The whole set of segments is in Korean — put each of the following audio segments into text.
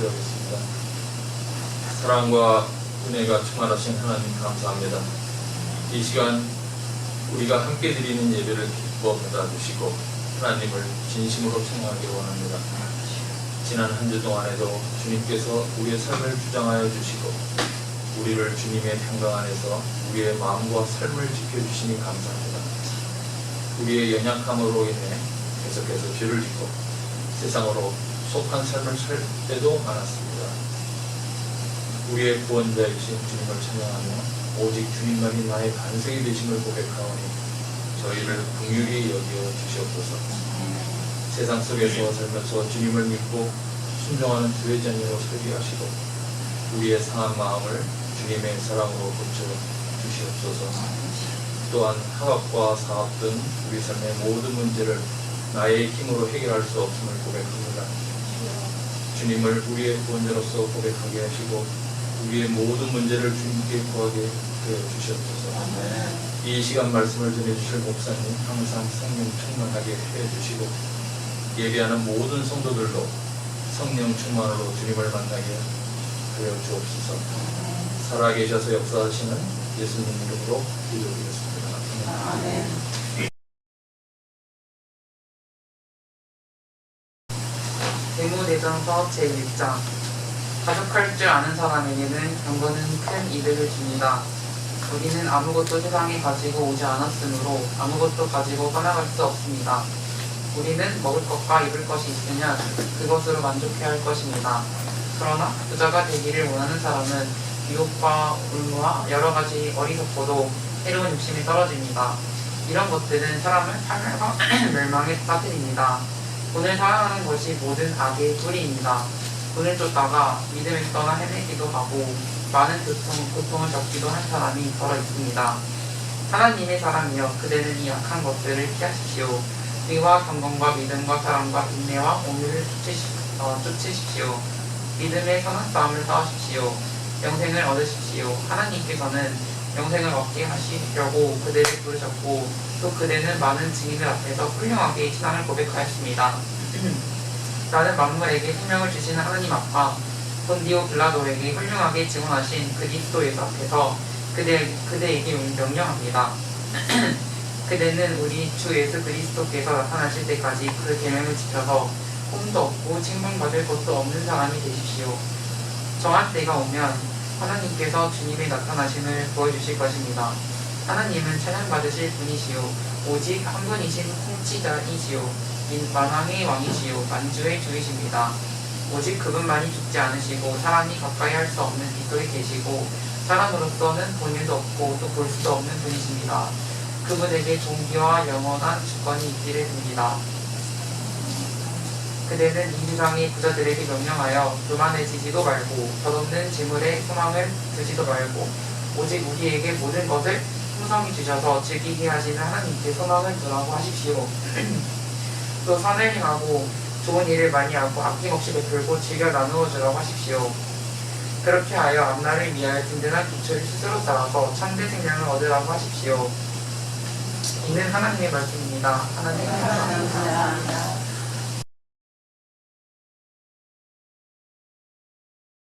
기도하겠습니다. 사랑과 은혜가 충만하신 하나님 감사합니다. 이 시간 우리가 함께 드리는 예배를 기뻐 받아주시고 하나님을 진심으로 청하기를 원합니다. 지난 한 주 동안에도 주님께서 우리의 삶을 주장하여 주시고 우리를 주님의 평강 안에서 우리의 마음과 삶을 지켜주시니 감사합니다. 우리의 연약함으로 인해 계속해서 죄를 짓고 세상으로 속한 삶을 살 때도 많았습니다. 우리의 구원자이신 주님을 찬양하며 오직 주님만이 나의 반석이 되심을 고백하오니 저희를 긍휼히 여겨 주시옵소서. 세상 속에서 살면서 주님을 믿고 순종하는 주의 자녀로 살게 하시고 우리의 상한 마음을 주님의 사랑으로 고쳐 주시옵소서. 또한 학업과 사업 등 우리 삶의 모든 문제를 나의 힘으로 해결할 수 없음을 고백합니다. 주님을 우리의 구원자로서 고백하게 하시고 우리의 모든 문제를 주님께 구하게 되어 주시옵소서. 이 시간 말씀을 전해주실 목사님 항상 성령 충만하게 해주시고 예배하는 모든 성도들도 성령 충만으로 주님을 만나게 하여 주옵소서. 살아계셔서 역사하시는 예수님 이름으로 기도드리겠습니다. 아멘. 대무대전서 제1장. 가족할 줄 아는 사람에게는 경건은 큰 이득을 줍니다. 우리는 아무것도 세상에 가지고 오지 않았으므로 아무것도 가지고 떠나갈 수 없습니다. 우리는 먹을 것과 입을 것이 있으면 그것으로 만족해야 할 것입니다. 그러나 부자가 되기를 원하는 사람은 유혹과 울무와 여러 가지 어리석고도 해로운 욕심에 떨어집니다. 이런 것들은 사람을 파멸과 멸망에 빠뜨립니다. 돈을 사랑하는 것이 모든 악의 뿌리입니다. 돈을 쫓다가 믿음을 떠나 헤매기도 하고 많은 고통을 겪기도 한 사람이 더러 있습니다. 하나님의 사람이여 그대는 이 악한 것들을 피하십시오. 의와 경건과 믿음과 사랑과 인내와 온유를 쫓으십시오. 믿음의 선한 싸움을 싸우십시오. 영생을 얻으십시오. 하나님께서는 영생을 얻게 하시려고 그대를 부르셨고 또 그대는 많은 증인들 앞에서 훌륭하게 신앙을 고백하였습니다. 나는 만물에게 생명을 주시는 하나님 아빠 본디오 빌라도에게 훌륭하게 증언하신 그리스도 예수 앞에서 그대에게 명령합니다. 그대는 우리 주 예수 그리스도께서 나타나실 때까지 그 계명을 지켜서 홈도 없고 칭송받을 것도 없는 사람이 되십시오. 정한 때가 오면 하나님께서 주님의 나타나심을 보여주실 것입니다. 하나님은 찬양받으실 분이시요 오직 한 분이신 통치자이시요 만왕의 왕이시요 만주의 주이십니다. 오직 그분만이 죽지 않으시고 사람이 가까이 할 수 없는 빛속에 계시고 사람으로서는 본 일도 없고 또 볼 수도 없는 분이십니다. 그분에게 존귀와 영원한 주권이 있기를 빕니다. 그대는 이 세상의 부자들에게 명령하여 교만해지지도 말고 덧없는 재물에 소망을 두지도 말고 오직 우리에게 모든 것을 풍성히 주셔서 즐기게 하시는 하나님께 소망을 두라고 하십시오. 또 선을 행하고 좋은 일을 많이 하고 아낌없이 베풀고 즐겨 나누어 주라고 하십시오. 그렇게 하여 앞날을 위하여 든든한 기초를 스스로 쌓아서 참된 생명을 얻으라고 하십시오. 이는 하나님의 말씀입니다. 하나님 감사합니다.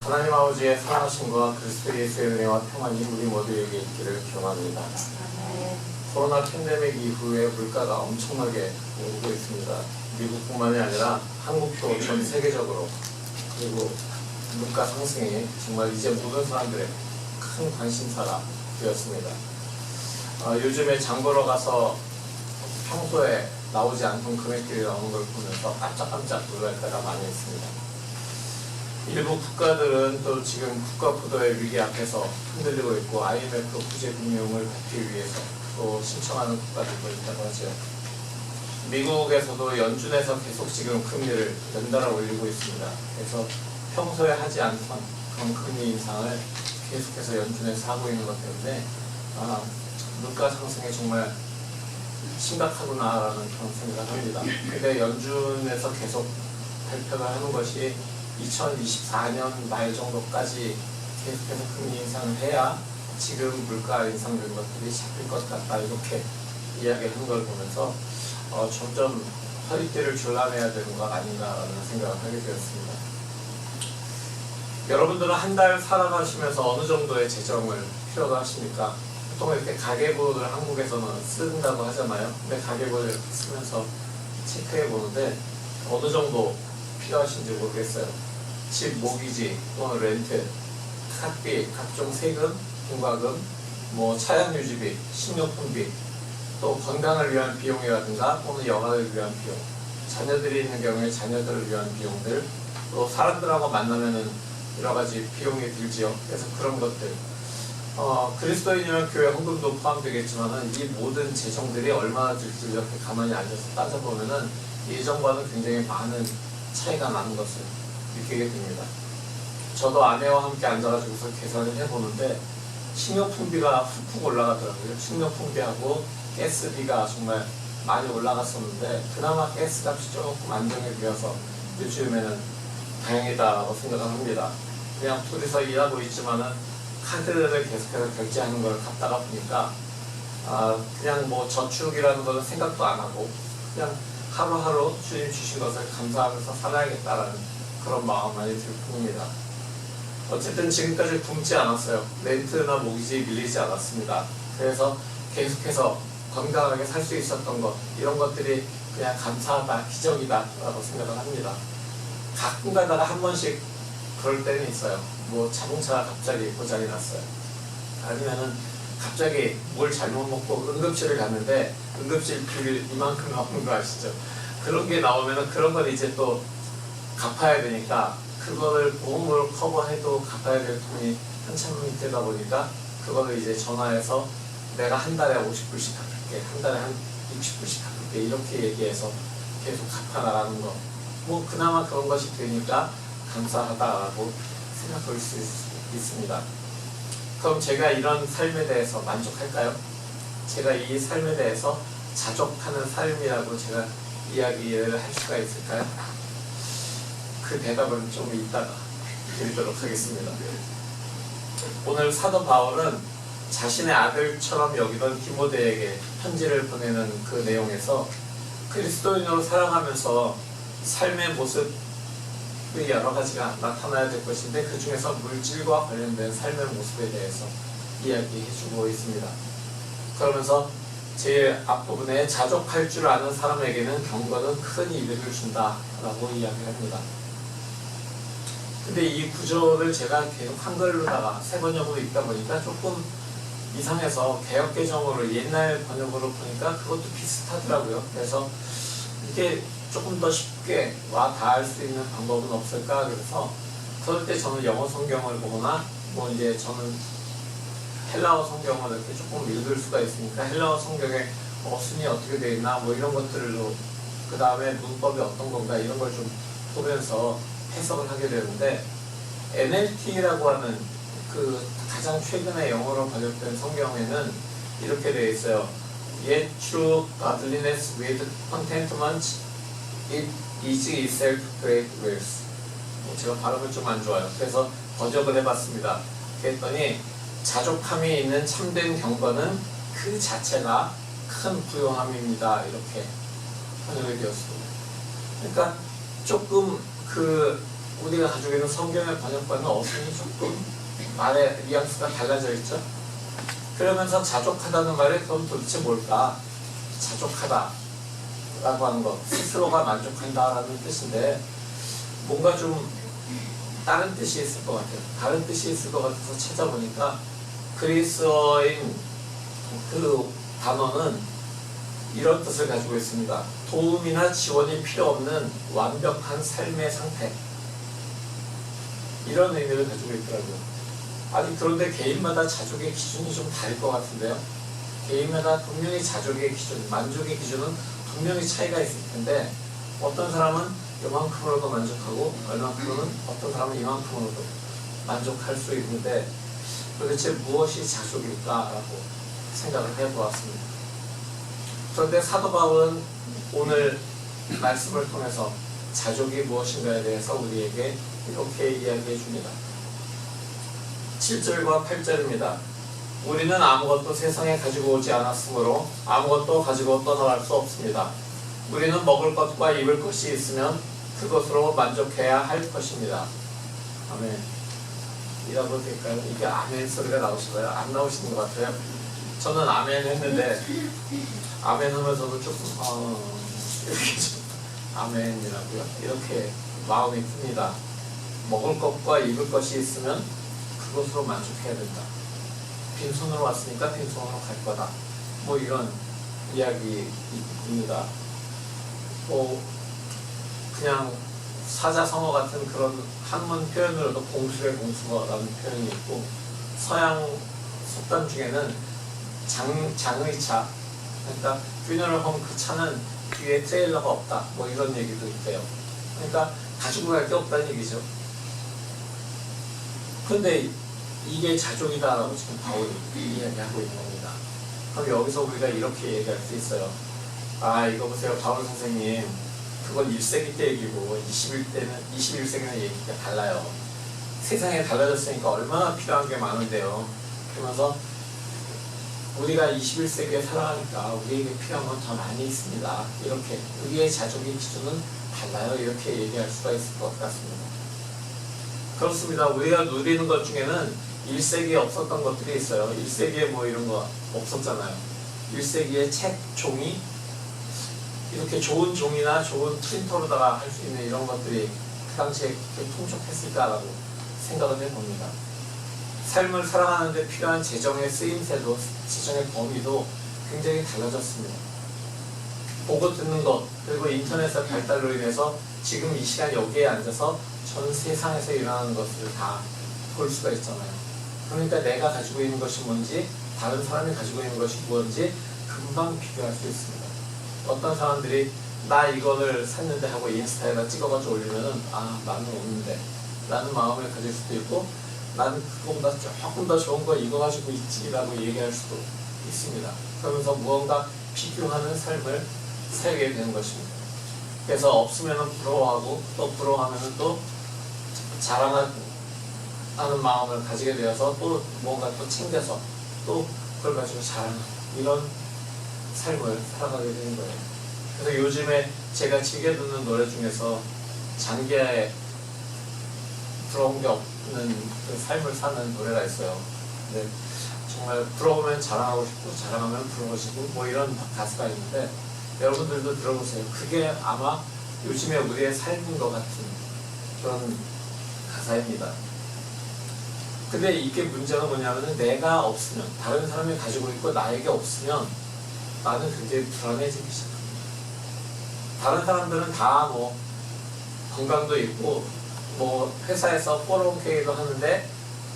하나님 아버지의 사랑하심과 그리스도 예수의 은혜와 평안이 우리 모두에게 있기를 기원합니다. 코로나 팬데믹 이후에 물가가 엄청나게 오르고 있습니다. 미국뿐만이 아니라 한국도 전 세계적으로 그리고 물가 상승이 정말 이제 모든 사람들의 큰 관심사가 되었습니다. 요즘에 장 보러 가서 평소에 나오지 않던 금액들이 나오는 걸 보면서 깜짝깜짝 놀랄 때가 많이 있습니다. 일부 국가들은 또 지금 국가 부도의 위기 앞에서 흔들리고 있고 IMF 구제 금융을 받기 위해서 또 신청하는 국가들도 있다고 하죠. 미국에서도 연준에서 계속 지금 금리를 연달아 올리고 있습니다. 그래서 평소에 하지 않던 그런 금리 인상을 계속해서 연준에서 하고 있는 것 때문에 물가 상승이 정말 심각하구나라는 그런 생각을 합니다. 근데 연준에서 계속 발표를 하는 것이 2024년 말 정도까지 계속해서 금리 인상을 해야 지금 물가 인상된 것들이 잡힐 것 같다 이렇게 이야기하는 걸 보면서 점점 허리띠를 졸라매야 되는 거 아닌가라는 생각을 하게 되었습니다. 여러분들은 한 달 살아가시면서 어느 정도의 재정을 필요로 하십니까? 보통 이렇게 가계부를 한국에서는 쓴다고 하잖아요. 근데 가계부를 쓰면서 체크해 보는데 어느 정도 필요하신지 모르겠어요. 집 모기지 또는 렌트, 학비, 각종 세금, 공과금, 뭐 차량 유지비, 식료품비, 또 건강을 위한 비용이라든가 또는 여가를 위한 비용, 자녀들이 있는 경우에 자녀들을 위한 비용들, 또 사람들하고 만나면은 여러 가지 비용이 들지요. 그래서 그런 것들, 그리스도인이나 교회 헌금도 포함되겠지만은 이 모든 재정들이 얼마나 들지 이렇게 가만히 앉아서 따져보면은 예전과는 굉장히 많은 차이가 나는 것을 느끼게 됩니다. 저도 아내와 함께 앉아가지고서 계산을 해보는데 식료품비가 훅훅 올라가더라고요. 식료품비하고 가스비가 정말 많이 올라갔었는데 그나마 가스값이 조금 안정이 되어서 요즘에는 다행이다라고 생각을 합니다. 그냥 둘이서 일하고 있지만은 카드를 계속해서 결제하는 걸 갖다가 보니까 그냥 뭐 저축이라는 거는 생각도 안 하고 그냥 하루하루 주님 주신 것을 감사하면서 살아야겠다라는 그런 마음만이 들 뿐입니다. 어쨌든 지금까지 굶지 않았어요. 렌트나 모기지 밀리지 않았습니다. 그래서 계속해서 건강하게 살 수 있었던 것, 이런 것들이 그냥 감사하다, 기적이다 라고 생각을 합니다. 가끔 가다가 한 번씩 그럴 때는 있어요. 뭐 자동차가 갑자기 고장이 났어요. 아니면은 갑자기 뭘 잘못 먹고 응급실을 갔는데 응급실 비를 이만큼 나오는 거 아시죠? 그런 게 나오면은 그런 건 이제 또 갚아야 되니까 그거를 보험으로 커버해도 갚아야 될 돈이 한참 되다 보니까 그거를 이제 전화해서 내가 한 달에 50불씩 갚을게, 한 달에 한 60불씩 갚을게 이렇게 얘기해서 계속 갚아나가는 거. 뭐 그나마 그런 것이 되니까 감사하다라고 생각할 수 있습니다. 그럼 제가 이런 삶에 대해서 만족할까요? 제가 이 삶에 대해서 자족하는 삶이라고 제가 이야기를 할 수가 있을까요? 그 대답은 좀 이따가 드리도록 하겠습니다. 오늘 사도 바울은 자신의 아들처럼 여기던 디모데에게 편지를 보내는 그 내용에서 그리스도인으로 살아가면서 삶의 모습이 여러 가지가 나타나야 될 것인데 그 중에서 물질과 관련된 삶의 모습에 대해서 이야기해주고 있습니다. 그러면서 제일 앞부분에 자족할 줄 아는 사람에게는 경건은 큰 이득을 준다라고 이야기합니다. 근데 이 구조를 제가 계속 한글로다가 새 번역으로 읽다 보니까 조금 이상해서 개역 개정으로 옛날 번역으로 보니까 그것도 비슷하더라고요. 그래서 이게 조금 더 쉽게 와 닿을 수 있는 방법은 없을까? 그래서 그럴 때 저는 영어 성경을 보거나 뭐 이제 저는 헬라어 성경을 이렇게 조금 읽을 수가 있으니까 헬라어 성경에 순이 어떻게 되어 있나 뭐 이런 것들로 그 다음에 문법이 어떤 건가 이런 걸 좀 보면서 해석을 하게 되는데 NLT라고 하는 그 가장 최근에 영어로 번역된 성경에는 이렇게 되어 있어요. Yet true godliness with contentment it is itself great wealth. 제가 발음을 좀 안 좋아요. 그래서 번역을 해봤습니다. 그랬더니 자족함이 있는 참된 경건은 그 자체가 큰 부요함입니다. 이렇게 번역이 되었습니다. 그러니까 조금 우리가 가지고 있는 성경의 번역과는 어순이 조금 말의 뉘앙스가 달라져 있죠. 그러면서 자족하다는 말이 그럼 도대체 뭘까? 자족하다 라고 하는 것, 스스로가 만족한다라는 뜻인데 뭔가 좀 다른 뜻이 있을 것 같아요. 다른 뜻이 있을 것 같아서 찾아보니까 그리스어인 그 단어는 이런 뜻을 가지고 있습니다. 도움이나 지원이 필요 없는 완벽한 삶의 상태, 이런 의미를 가지고 있더라고요. 아니 그런데 개인마다 자족의 기준이 좀 다를 것 같은데요. 개인마다 분명히 자족의 기준, 만족의 기준은 분명히 차이가 있을 텐데 어떤 사람은 이만큼으로도 만족하고 얼만큼은 어떤 사람은 이만큼으로도 만족할 수 있는데 도대체 무엇이 자족일까라고 생각을 해보았습니다. 그런데 사도 바울은 오늘 말씀을 통해서 자족이 무엇인가에 대해서 우리에게 이렇게 이야기해 줍니다. 7절과 8절입니다. 우리는 아무것도 세상에 가지고 오지 않았으므로 아무것도 가지고 떠나갈 수 없습니다. 우리는 먹을 것과 입을 것이 있으면 그것으로 만족해야 할 것입니다. 아멘. 이라고 될까요? 이게 아멘 소리가 나오시나요? 안 나오시는 것 같아요. 저는 아멘 했는데 아멘 하면서도 조금 이렇게 좀 아멘이라고요? 이렇게 마음이 큽니다. 먹을 것과 입을 것이 있으면 그것으로 만족해야 된다. 빈손으로 왔으니까 빈손으로 갈 거다. 뭐 이런 이야기입니다. 그냥 사자성어 같은 그런 한문 표현으로도 봉수의 봉수거라는 표현이 있고, 서양 속담 중에는 장의차, 그러니까 퓨너럴 홈 그 차는 뒤에 트레일러가 없다, 뭐 이런 얘기도 있대요. 그러니까 가지고 갈 게 없다는 얘기죠. 근데 이게 자족이다라고 지금 바울이 이야기하고 있는 겁니다. 그럼 여기서 우리가 이렇게 얘기할 수 있어요. 이거 보세요, 바울 선생님, 그건 1세기 때 얘기고 21세기는 얘기가 달라요. 세상에 달라졌으니까 얼마나 필요한 게 많은데요. 그러면서 우리가 21세기에 살아가니까 우리에게 필요한 건 더 많이 있습니다. 이렇게 우리의 자족의 기준은 달라요. 이렇게 얘기할 수가 있을 것 같습니다. 그렇습니다. 우리가 누리는 것 중에는 1세기에 없었던 것들이 있어요. 1세기에 뭐 이런 거 없었잖아요. 1세기에 책, 종이, 이렇게 좋은 종이나 좋은 프린터로다가 할 수 있는 이런 것들이 그 당시에 그렇게 풍족했을까라고 생각을 해봅니다. 삶을 살아가는 데 필요한 재정의 쓰임새도, 재정의 범위도 굉장히 달라졌습니다. 보고 듣는 것, 그리고 인터넷의 발달로 인해서 지금 이 시간 여기에 앉아서 전 세상에서 일어나는 것을 다 볼 수가 있잖아요. 그러니까 내가 가지고 있는 것이 뭔지, 다른 사람이 가지고 있는 것이 뭔지 금방 비교할 수 있습니다. 어떤 사람들이 나 이거를 샀는데 하고 인스타에다 찍어가지고 올리면은 나는 없는데 라는 마음을 가질 수도 있고, 나는 그거보다 조금 더 좋은 거 이거 가지고 있지 라고 얘기할 수도 있습니다. 그러면서 무언가 비교하는 삶을 살게 되는 것입니다. 그래서 없으면 부러워하고, 또 부러워하면 또 자랑하는 마음을 가지게 되어서 또 뭔가 또 챙겨서 또 그걸 가지고 자랑하는 이런 삶을 살아가게 되는 거예요. 그래서 요즘에 제가 즐겨 듣는 노래 중에서 장기하에 부러운 게 없는 그 삶을 사는 노래가 있어요. 근데 정말 부러우면 자랑하고 싶고, 자랑하면 부러워지고, 뭐 이런 가사가 있는데, 여러분들도 들어보세요. 그게 아마 요즘에 우리의 삶인 것 같은 그런 가사입니다. 근데 이게 문제가 뭐냐면, 내가 없으면, 다른 사람이 가지고 있고 나에게 없으면 나는 굉장히 불안해지기 시작합니다. 다른 사람들은 다 뭐 건강도 있고, 뭐 회사에서 401k도 하는데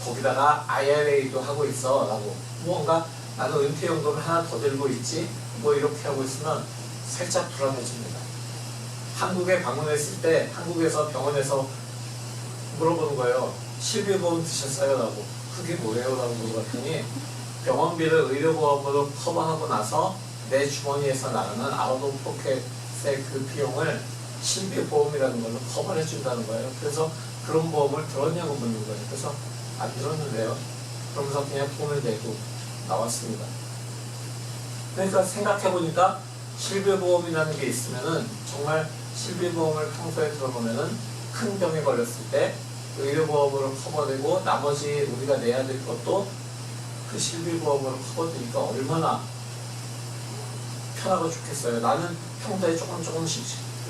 거기다가 IRA도 하고 있어 라고, 뭔가 나는 은퇴연금을 하나 더 들고 있지, 뭐 이렇게 하고 있으면 살짝 불안해집니다. 한국에 방문했을 때 한국에서 병원에서 물어보는 거예요. 실비보험 드셨어요? 라고. 그게 뭐예요? 라고 물어봤더니, 병원비를 의료보험으로 커버하고 나서 내 주머니에서 나가는 아웃오포켓의 그 비용을 실비보험이라는 걸로 커버를 해준다는 거예요. 그래서 그런 보험을 들었냐고 묻는 거예요. 그래서 안 들었는데요. 그러면서 그냥 돈을 내고 나왔습니다. 그러니까 생각해보니까 실비보험이라는 게 있으면은, 정말 실비보험을 평소에 들어보면은 큰 병에 걸렸을 때 의료보험으로 커버되고, 나머지 우리가 내야 될 것도 그 실비보험으로 커버되니까 얼마나 편하고 좋겠어요. 나는 평소에 조금씩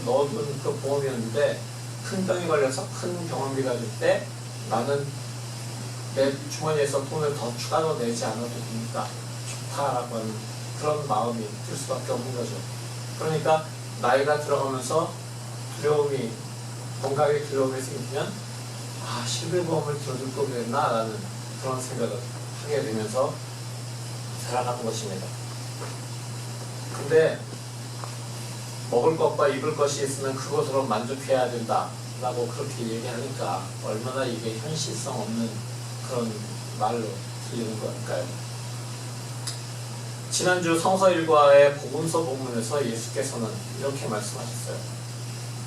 넣어둔 그 보험이었는데, 큰 병에 걸려서 큰 병원비가 될 때 나는 내 주머니에서 돈을 더 추가로 내지 않아도 되니까 좋다라고 하는 그런 마음이 들 수밖에 없는 거죠. 그러니까 나이가 들어가면서 두려움이, 건강에 두려움이 생기면 실비보험을 들어줄 걸 그랬나 라는 그런 생각을 하게 되면서 살아가는 것입니다. 근데 먹을 것과 입을 것이 있으면 그것으로 만족해야 된다 라고 그렇게 얘기하니까 얼마나 이게 현실성 없는 그런 말로 들리는 걸까요? 지난주 성서 일과의 복음서 본문에서 예수께서는 이렇게 말씀하셨어요.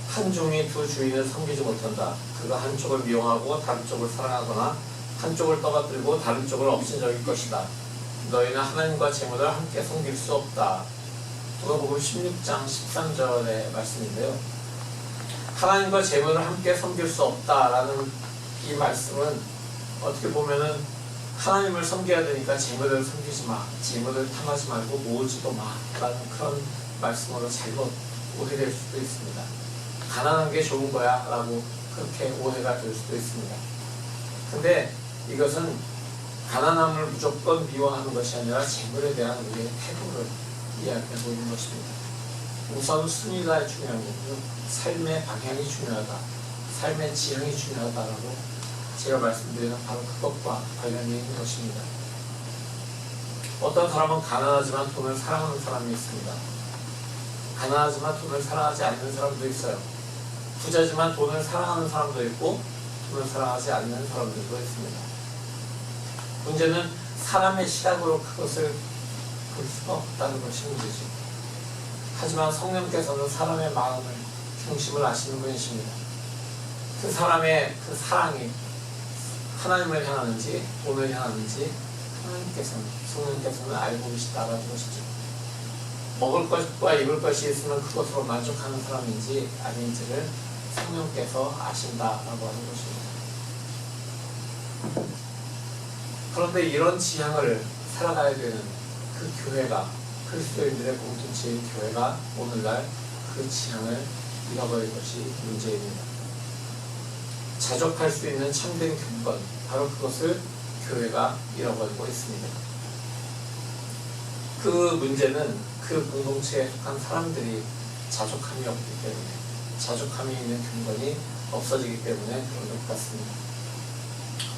한 종이 두 주인을 섬기지 못한다. 그가 한쪽을 미워하고 다른 쪽을 사랑하거나 한쪽을 떠받들고 다른 쪽을 업신여길 것이다. 너희는 하나님과 재물을 함께 섬길 수 없다. 누가복음 16장 13절의 말씀인데요. 하나님과 재물을 함께 섬길 수 없다라는 이 말씀은 어떻게 보면은 하나님을 섬겨야 되니까 재물을 섬기지 마, 재물을 탐하지 말고 모으지도 마 라는 그런 말씀으로 잘못 오해될 수도 있습니다. 가난한 게 좋은 거야 라고 그렇게 오해가 될 수도 있습니다. 근데 이것은 가난함을 무조건 미워하는 것이 아니라 재물에 대한 우리의 태도를 이야기하고 있는 것입니다. 우선 순위가 중요한 거고요. 삶의 방향이 중요하다. 삶의 지향이 중요하다라고 제가 말씀드리는 바로 그것과 관련이 있는 것입니다. 어떤 사람은 가난하지만 돈을 사랑하는 사람이 있습니다. 가난하지만 돈을 사랑하지 않는 사람도 있어요. 부자지만 돈을 사랑하는 사람도 있고 돈을 사랑하지 않는 사람들도 있습니다. 문제는 사람의 시각으로 그것을 볼 수가 없다는 것이 문제죠. 하지만 성령께서는 사람의 마음을, 중심을 아시는 분이십니다. 그 사람의 그 사랑이 하나님을 향하는지 돈을 향하는지 성령께서는 알고 계시다라는 것이죠. 먹을 것과 입을 것이 있으면 그것으로 만족하는 사람인지 아닌지를 성령께서 아신다라고 하는 것입니다. 그런데 이런 지향을 살아가야 되는 그 교회가, 그리스도인들의 공동체인 교회가 오늘날 그 지향을 잃어버린 것이 문제입니다. 자족할 수 있는 참된 경건, 바로 그것을 교회가 잃어버리고 있습니다. 그 문제는 그 공동체에 속한 사람들이 자족함이 없기 때문에, 자족함이 있는 경건이 없어지기 때문에 그런 것 같습니다.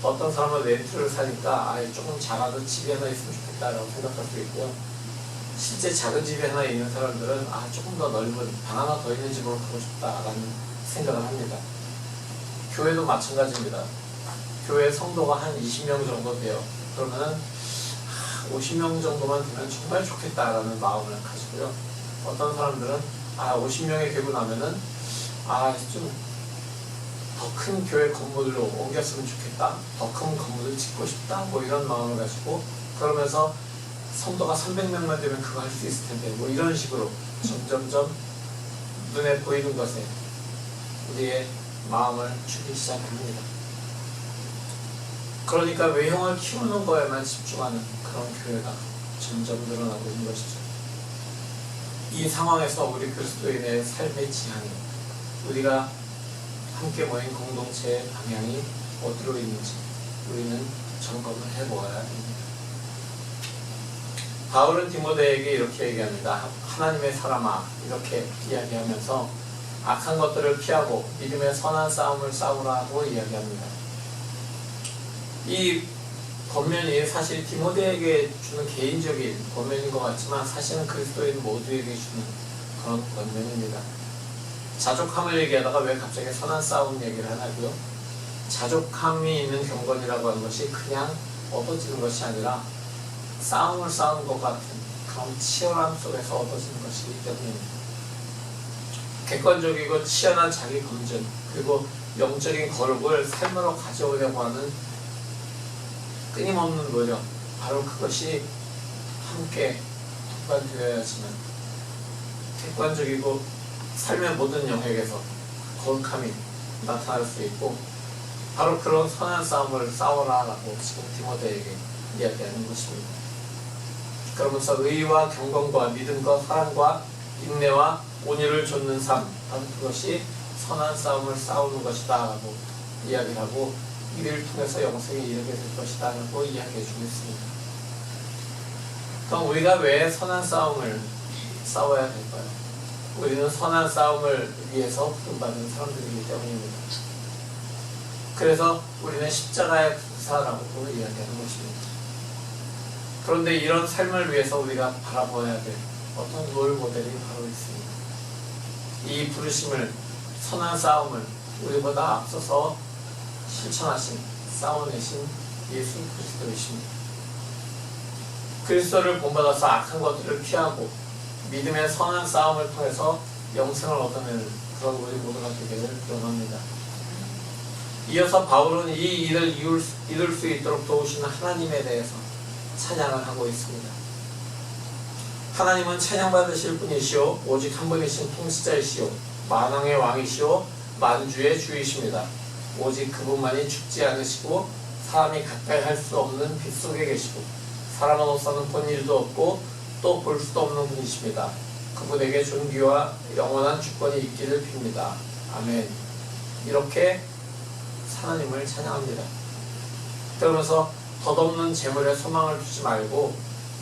어떤 사람은 렌트를 사니까 조금 작아도 집이 하나 있으면 좋겠다라고 생각할 수 있고요. 실제 작은 집이 하나 있는 사람들은 조금 더 넓은 방 하나 더 있는 집으로 가고 싶다라는 생각을 합니다. 교회도 마찬가지입니다. 교회 성도가 한 20명 정도 돼요. 그러면 50명 정도만 되면 정말 좋겠다라는 마음을 가지고요. 어떤 사람들은 50명이 되고 나면은 좀 더 큰 교회 건물로 옮겼으면 좋겠다, 더 큰 건물을 짓고 싶다, 뭐 이런 마음을 가지고, 그러면서 성도가 300명만 되면 그거 할 수 있을 텐데, 뭐 이런 식으로 점점점 눈에 보이는 것에 우리의 마음을 주기 시작합니다. 그러니까 외형을 키우는 거에만 집중하는 그런 교회가 점점 늘어나고 있는 것이죠. 이 상황에서 우리 그리스도인의 삶의 지향이, 우리가 함께 모인 공동체의 방향이 어디로 있는지 우리는 점검을 해보아야 합니다. 바울은 디모데에게 이렇게 얘기합니다. 하나님의 사람아, 이렇게 이야기하면서 악한 것들을 피하고 믿음의 선한 싸움을 싸우라고 이야기합니다. 이 권면이 사실 디모데에게 주는 개인적인 권면인 것 같지만 사실은 그리스도인 모두에게 주는 그런 권면입니다. 자족함을 얘기하다가 왜 갑자기 선한 싸움 얘기를 하냐고요? 자족함이 있는 경건이라고 하는 것이 그냥 얻어지는 것이 아니라 싸움을 싸우는 것 같은 그런 치열함 속에서 얻어지는 것이기 때문입니다. 객관적이고 치열한 자기 검증, 그리고 영적인 거룩을 삶으로 가져오려고 하는 끊임없는 노력, 바로 그것이 함께 동반되어야지만 객관적이고 삶의 모든 영역에서 거룩함이 나타날 수 있고, 바로 그런 선한 싸움을 싸워라라고 지금 디모데에게 이야기하는 것입니다. 그러면서 의와 경건과 믿음과 사랑과 인내와 온유를 좇는 삶, 바로 그것이 선한 싸움을 싸우는 것이다 라고 이야기를 하고, 이를 통해서 영생에 이르게 될 것이다 라고 이야기해 주고 있습니다. 그럼 우리가 왜 선한 싸움을 싸워야 될까요? 우리는 선한 싸움을 위해서 부름받은 사람들이기 때문입니다. 그래서 우리는 십자가의 부사라고 이야기하는 것입니다. 그런데 이런 삶을 위해서 우리가 바라보아야 될 어떤 롤 모델이 바로 있습니다. 이 부르심을, 선한 싸움을 우리보다 앞서서 실천하신, 싸워내신 예수 그리스도이십니다. 그리스도를 본받아서 악한 것들을 피하고 믿음의 선한 싸움을 통해서 영생을 얻어내는 그런 우리 모두가 되기를 기원합니다. 이어서 바울은 이 일을 이룰 수 있도록 도우시는 하나님에 대해서 찬양을 하고 있습니다. 하나님은 찬양받으실 분이시오, 오직 한 분이신 통치자이시오, 만왕의 왕이시오, 만주의 주이십니다. 오직 그분만이 죽지 않으시고 사람이 가까이 할 수 없는 빛 속에 계시고 사람으로서는 본 일도 없고 또 볼 수도 없는 분이십니다. 그분에게 존귀와 영원한 주권이 있기를 빕니다. 아멘. 이렇게 하나님을 찬양합니다. 그러면서 덧없는 재물에 소망을 두지 말고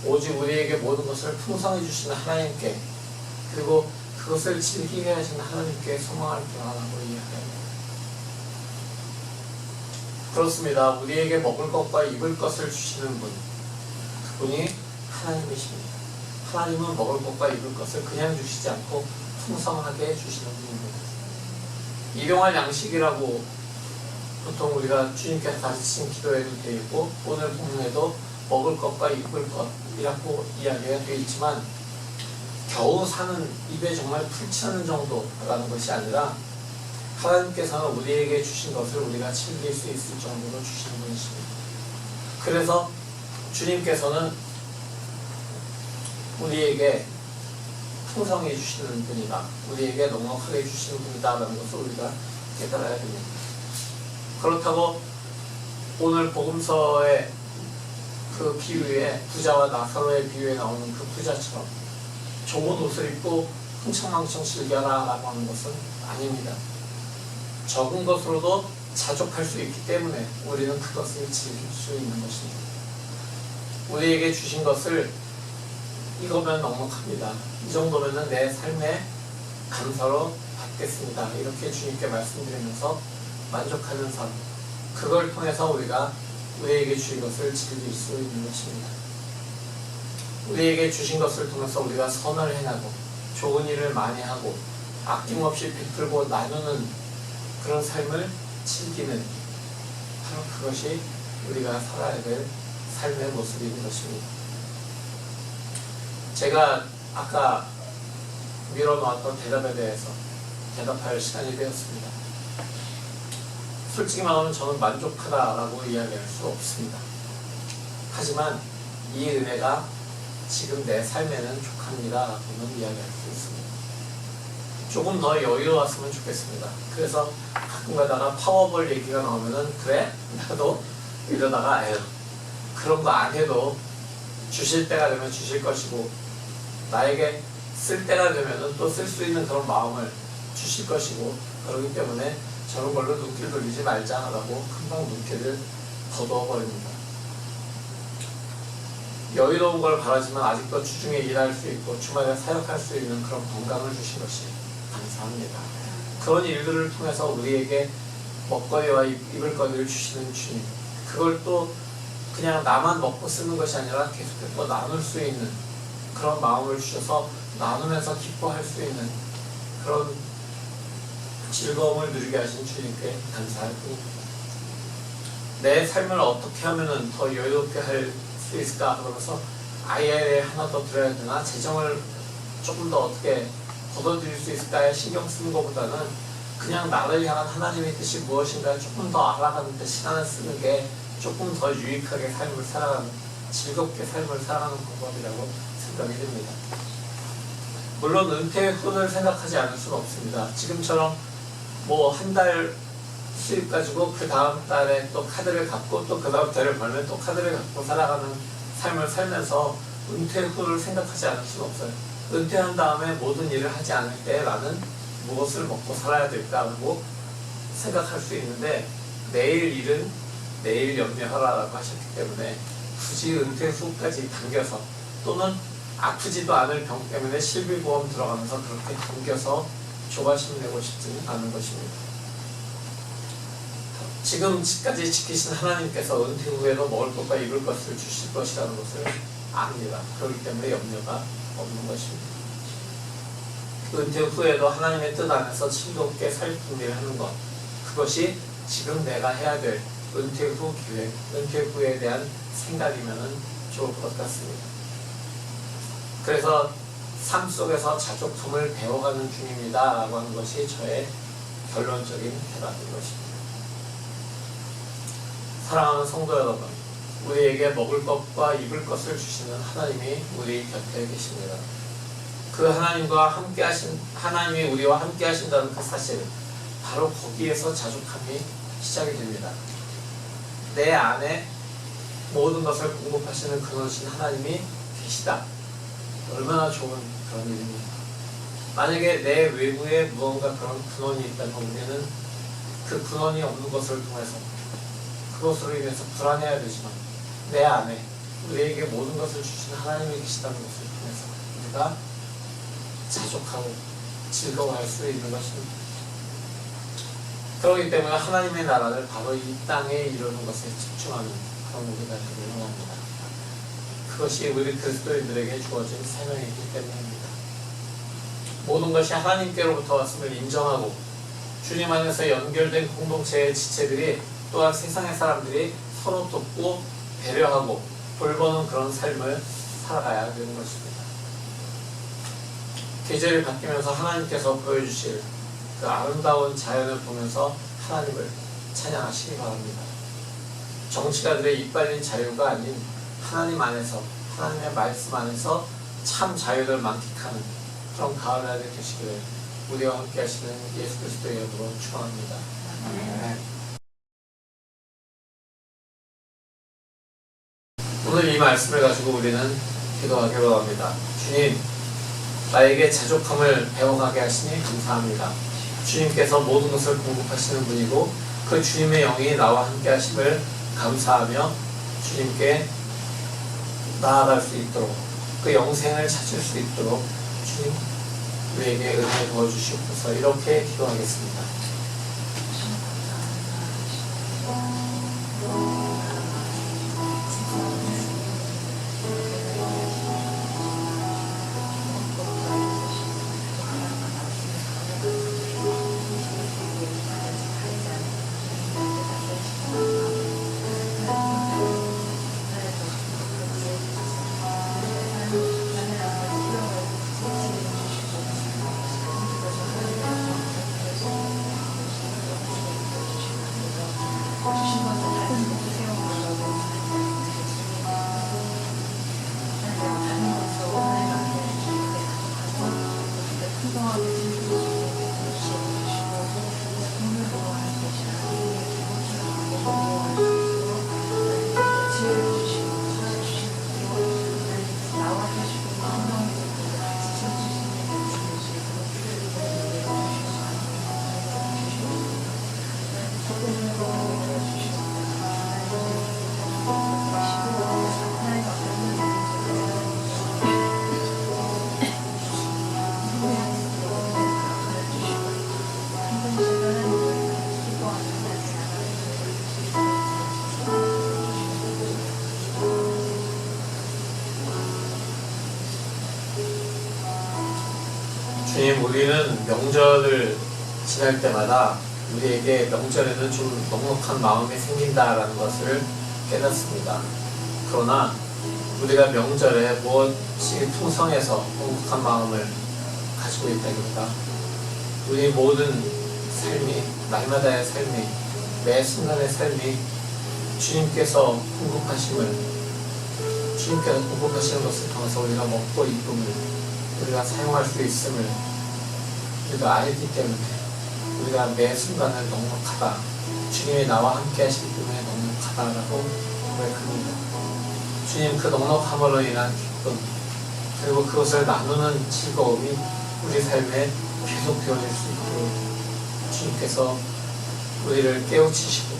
오직 우리에게 모든 것을 풍성히 주시는 하나님께, 그리고 그것을 즐기게 하시는 하나님께 소망을 기원하고 이야기합니다. 그렇습니다. 우리에게 먹을 것과 입을 것을 주시는 분, 그분이 하나님이십니다. 하나님은 먹을 것과 입을 것을 그냥 주시지 않고 풍성하게 주시는 분입니다. 일용할 양식이라고 보통 우리가 주님께서 가르치신 기도에도 되어 있고 오늘 본문에도 먹을 것과 입을 것이라고 이야기가 되어 있지만, 겨우 사는 입에 정말 풀치는 정도라는 것이 아니라 하나님께서는 우리에게 주신 것을 우리가 즐길 수 있을 정도로 주시는 분이십니다. 그래서 주님께서는 우리에게 풍성히 주시는 분이다, 우리에게 넉넉하게 주시는 분이다라는 것을 우리가 깨달아야 됩니다. 그렇다고 오늘 복음서의 그 비유에, 부자와 나사로의 비유에 나오는 그 부자처럼 좋은 옷을 입고 흥청망청 즐겨라 라고 하는 것은 아닙니다. 적은 것으로도 자족할 수 있기 때문에 우리는 그것을 즐길 수 있는 것입니다. 우리에게 주신 것을 이거면 넉넉합니다, 이 정도면 내 삶에 감사로 받겠습니다, 이렇게 주님께 말씀드리면서 만족하는 삶, 그걸 통해서 우리가 우리에게 주신 것을 즐길 수 있는 것입니다. 우리에게 주신 것을 통해서 우리가 선을 행하고 좋은 일을 많이 하고 아낌없이 베풀고 나누는 그런 삶을 즐기는, 바로 그것이 우리가 살아야 될 삶의 모습인 것입니다. 제가 아까 미뤄놓았던 대답에 대해서 대답할 시간이 되었습니다. 솔직히 말하면 저는 만족하다라고 이야기할 수 없습니다. 하지만 이 은혜가 지금 내 삶에는 족합니다라고는 이야기할 수 있습니다. 조금 더 여유로웠으면 좋겠습니다. 그래서 가끔 가다가 파워볼 얘기가 나오면은, 그래? 나도 이러다가 그런 거 안 해도 주실 때가 되면 주실 것이고, 나에게 쓸 때가 되면은 또 쓸 수 있는 그런 마음을 주실 것이고, 그렇기 때문에 저런 걸로 눈길 돌리지 말자라고 금방 눈길을 거두어버립니다. 여유로운 걸 바라지만 아직도 주중에 일할 수 있고 주말에 사역할 수 있는 그런 건강을 주신 것이 감사합니다. 그런 일들을 통해서 우리에게 먹거리와 입을 거리를 주시는 주님, 그걸 또 그냥 나만 먹고 쓰는 것이 아니라 계속해서 나눌 수 있는 그런 마음을 주셔서 나누면서 기뻐할 수 있는 그런 즐거움을 누리게 하신 주님께 감사할 뿐입니다. 내 삶을 어떻게 하면 더 여유롭게 할 수 있을까 그러면서 아예 하나 더 들어야 되나, 재정을 조금 더 어떻게 걷어들일 수 있을까에 신경 쓰는 것보다는 그냥 나를 향한 하나님의 뜻이 무엇인가 조금 더 알아가는 데 시간을 쓰는 게 조금 더 유익하게 삶을 살아가는, 즐겁게 삶을 살아가는 방법이라고 생각이 됩니다. 물론 은퇴 후를 생각하지 않을 수는 없습니다. 지금처럼 뭐 한 달 수입 가지고 그 다음 달에 또 카드를 갚고 또 그 다음 달을 벌면 또 카드를 갖고 살아가는 삶을 살면서 은퇴 후를 생각하지 않을 수는 없어요. 은퇴한 다음에 모든 일을 하지 않을 때 나는 무엇을 먹고 살아야 될까라고 생각할 수 있는데, 내일 일은 내일 염려하라라고 하셨기 때문에 굳이 은퇴 후까지 당겨서, 또는 아프지도 않을 병 때문에 실비보험 들어가면서 그렇게 당겨서 조바심 내고 싶지는 않은 것입니다. 지금까지 지키신 하나님께서 은퇴 후에도 먹을 것과 입을 것을 주실 것이라는 것을 압니다. 그렇기 때문에 염려가 없는 것입니다. 은퇴 후에도 하나님의 뜻 안에서 즐겁게 살 준비를 하는 것, 그것이 지금 내가 해야 될 은퇴 후 기획, 은퇴 후에 대한 생각이면 좋을 것 같습니다. 그래서 삶 속에서 자족함을 배워가는 중입니다 라고 하는 것이 저의 결론적인 대답인 것입니다. 사랑하는 성도 여러분, 우리에게 먹을 것과 입을 것을 주시는 하나님이 우리 곁에 계십니다. 그 하나님이 우리와 함께 하신다는 그 사실, 바로 거기에서 자족함이 시작이 됩니다. 내 안에 모든 것을 공급하시는 근원이신 하나님이 계시다. 얼마나 좋은 그런 일입니까? 만약에 내 외부에 무언가 그런 근원이 있다면 우리는 그 근원이 없는 것을 통해서 그것으로 인해서 불안해야 되지만 내 안에 우리에게 모든 것을 주신 하나님이 계시다는 것을 통해서 우리가 자족하고 즐거워할 수 있는 것입니다. 그렇기 때문에 하나님의 나라를 바로 이 땅에 이루는 것에 집중하는 그런 우리가 되길 원합니다. 그것이 우리 그리스도인들에게 주어진 사명이기 때문입니다. 모든 것이 하나님께로부터 왔음을 인정하고 주님 안에서 연결된 공동체의 지체들이 또한 세상의 사람들이 서로 돕고 배려하고 돌보는 그런 삶을 살아가야 되는 것입니다. 계절이 바뀌면서 하나님께서 보여주실 그 아름다운 자연을 보면서 하나님을 찬양하시기 바랍니다. 정치가들의 이빨린 자유가 아닌 하나님 안에서 하나님의 말씀 안에서 참 자유를 만끽하는 그런 가을 날이 되시기를 우리와 함께 하시는 예수 그리스도의 이름으로 축원합니다. 오늘 이 말씀을 가지고 우리는 기도하기로 합니다. 주님, 나에게 자족함을 배워가게 하시니 감사합니다. 주님께서 모든 것을 공급하시는 분이고 그 주님의 영이 나와 함께 하심을 감사하며 주님께 나아갈 수 있도록 그 영생을 찾을 수 있도록 주님 우리에게 은혜 부어주시옵소서. 이렇게 기도하겠습니다. 주님, 우리는 명절을 지날 때마다 우리에게 명절에는 좀 넉넉한 마음이 생긴다라는 것을 깨닫습니다. 그러나 우리가 명절에 무엇이 풍성해서 넉넉한 마음을 가지고 있다기보다 우리 모든 삶이, 날마다의 삶이, 매 순간의 삶이 주님께서 공급하시는 것을 통해서 우리가 먹고 입음을 우리가 사용할 수 있음을 우리가 알기 때문에 우리가 매 순간을 넉넉하다, 주님이 나와 함께 하시기 때문에 넉넉하다라고 고백합니다. 주님, 그 넉넉함으로 인한 기쁨 그리고 그것을 나누는 즐거움이 우리 삶에 계속 되어질 수 있도록 주님께서 우리를 깨우치시고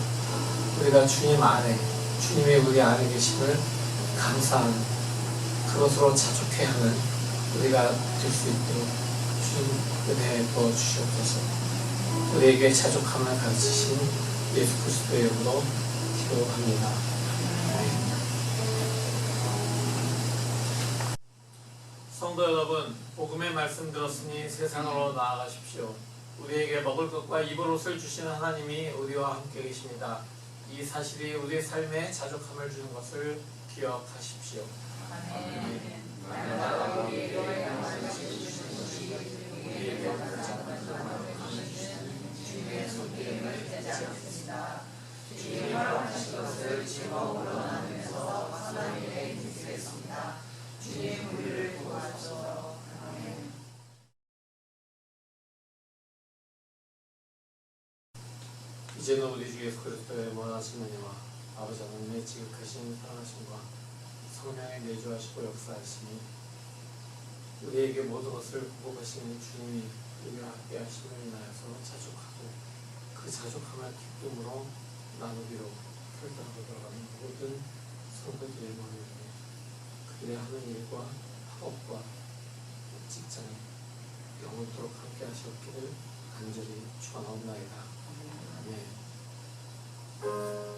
우리가 주님 안에, 주님이 우리 안에 계심을 감사하는 그것으로 자족해하는 우리가 될 수 있도록 주님 은혜 부어주시옵소서. 우리에게 자족함을 가르치신 예수 그리스도의 이름으로 기도합니다. 성도 여러분, 복음의 말씀 들었으니 세상으로 나아가십시오. 우리에게 먹을 것과 입을 옷을 주시는 하나님이 우리와 함께 계십니다. 이 사실이 우리의 삶에 자족함을 주는 것을 기억하십시오. 아멘. 이제는 우리 주 예수 그리스도의 원하신 은혜와 아버지 하나님의 지극하신 사랑하심과 성령의 내주하시고 역사하심이 우리에게 모든 것을 보복하시는 주님이 우리와 함께 하심을 인하여서 자족하고 그 자족함을 기쁨으로 나누기로 결단하고 들어가는 모든 성도들의 모임에 그들의 하는 일과 학업과 직장에 영원토록 함께 하시옵기를 간절히 축원하옵나이다. 아멘.